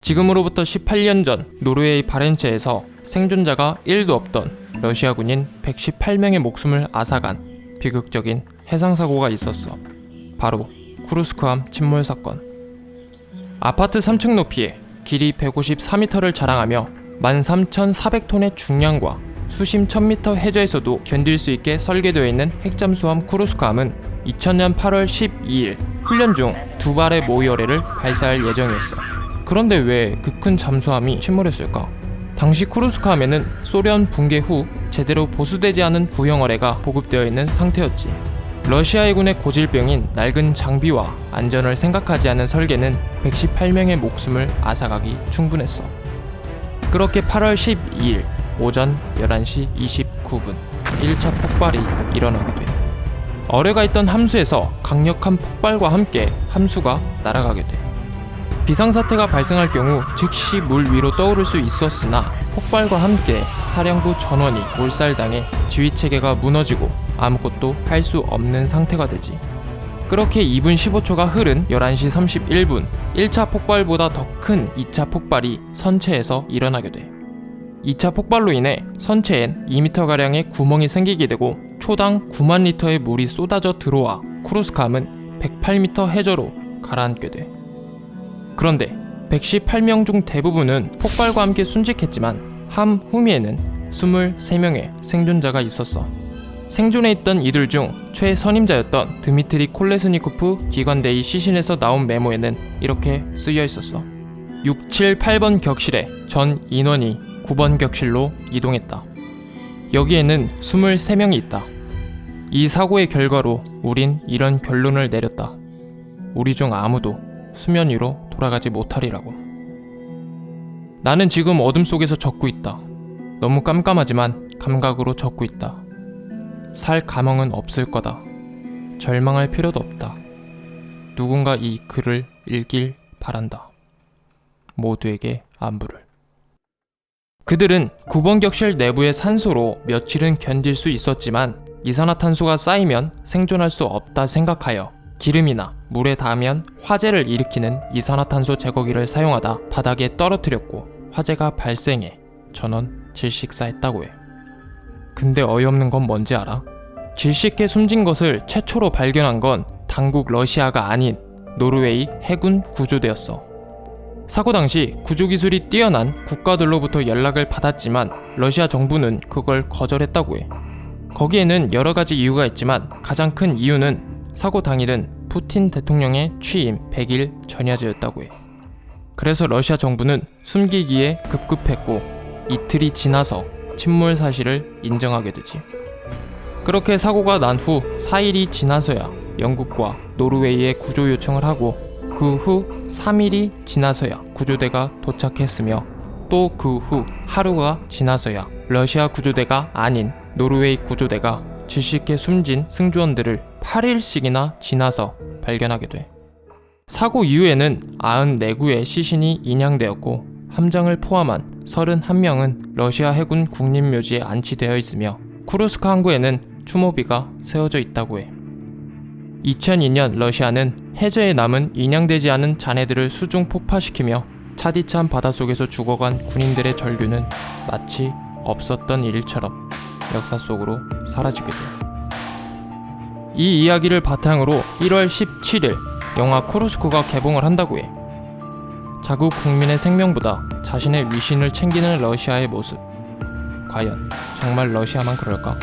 지금으로부터 18년 전 노르웨이 바렌츠에서 생존자가 1도 없던 러시아군인 118명의 목숨을 앗아간 비극적인 해상사고가 있었어. 바로 쿠르스크함 침몰 사건. 아파트 3층 높이에 길이 154m를 자랑하며 13,400톤의 중량과 수심 1000m 해저에서도 견딜 수 있게 설계되어 있는 핵잠수함 쿠르스크함은 2000년 8월 12일 훈련 중 2발의 모의어뢰를 발사할 예정이었어. 그런데 왜 그 큰 잠수함이 침몰했을까? 당시 쿠르스크함에는 소련 붕괴 후 제대로 보수되지 않은 구형어뢰가 보급되어 있는 상태였지. 러시아 해군의 고질병인 낡은 장비와 안전을 생각하지 않은 설계는 118명의 목숨을 앗아가기 충분했어. 그렇게 8월 12일 오전 11시 29분 1차 폭발이 일어나게 돼. 어뢰가 있던 함수에서 강력한 폭발과 함께 함수가 날아가게 돼. 비상사태가 발생할 경우 즉시 물 위로 떠오를 수 있었으나 폭발과 함께 사령부 전원이 몰살당해 지휘체계가 무너지고 아무것도 할 수 없는 상태가 되지. 그렇게 2분 15초가 흐른 11시 31분 1차 폭발보다 더 큰 2차 폭발이 선체에서 일어나게 돼. 2차 폭발로 인해 선체엔 2m가량의 구멍이 생기게 되고 초당 9만 리터의 물이 쏟아져 들어와 쿠르스크함은 108m 해저로 가라앉게 돼. 그런데 118명 중 대부분은 폭발과 함께 순직했지만 함 후미에는 23명의 생존자가 있었어. 생존해 있던 이들 중 최선임자였던 드미트리 콜레스니코프 기관대의 시신에서 나온 메모에는 이렇게 쓰여 있었어. 678번 격실에 전 인원이 9번 격실로 이동했다. 여기에는 23명이 있다. 이 사고의 결과로 우린 이런 결론을 내렸다. 우리 중 아무도 수면 위로 돌아가지 못하리라고. 나는 지금 어둠 속에서 젖고 있다. 너무 깜깜하지만 감각으로 젖고 있다. 살 가망은 없을 거다. 절망할 필요도 없다. 누군가 이 글을 읽길 바란다. 모두에게 안부를. 그들은 9번 격실 내부의 산소로 며칠은 견딜 수 있었지만 이산화탄소가 쌓이면 생존할 수 없다 생각하여 기름이나 물에 닿으면 화재를 일으키는 이산화탄소 제거기를 사용하다 바닥에 떨어뜨렸고 화재가 발생해 전원 질식사했다고 해. 근데 어이없는 건 뭔지 알아? 질식해 숨진 것을 최초로 발견한 건 당국 러시아가 아닌 노르웨이 해군 구조대였어. 사고 당시 구조기술이 뛰어난 국가들로부터 연락을 받았지만 러시아 정부는 그걸 거절했다고 해. 거기에는 여러 가지 이유가 있지만 가장 큰 이유는 사고 당일은 푸틴 대통령의 취임 100일 전야제였다고 해. 그래서 러시아 정부는 숨기기에 급급했고 이틀이 지나서 침몰 사실을 인정하게 되지. 그렇게 사고가 난 후 4일이 지나서야 영국과 노르웨이에 구조 요청을 하고 그 후 3일이 지나서야 구조대가 도착했으며 또 그 후 하루가 지나서야 러시아 구조대가 아닌 노르웨이 구조대가 질식해 숨진 승조원들을 8일씩이나 지나서 발견하게 돼. 사고 이후에는 94구의 시신이 인양되었고 함장을 포함한 31명은 러시아 해군 국립묘지에 안치되어 있으며 쿠르스크 항구에는 추모비가 세워져 있다고 해. 2002년 러시아는 해저에 남은 인양되지 않은 잔해들을 수중 폭파시키며 차디찬 바닷속에서 죽어간 군인들의 절규는 마치 없었던 일처럼 역사 속으로 사라지게 돼. 이 이야기를 바탕으로 1월 17일 영화 쿠르스크가 개봉을 한다고 해. 자국 국민의 생명보다 자신의 위신을 챙기는 러시아의 모습. 과연 정말 러시아만 그럴까?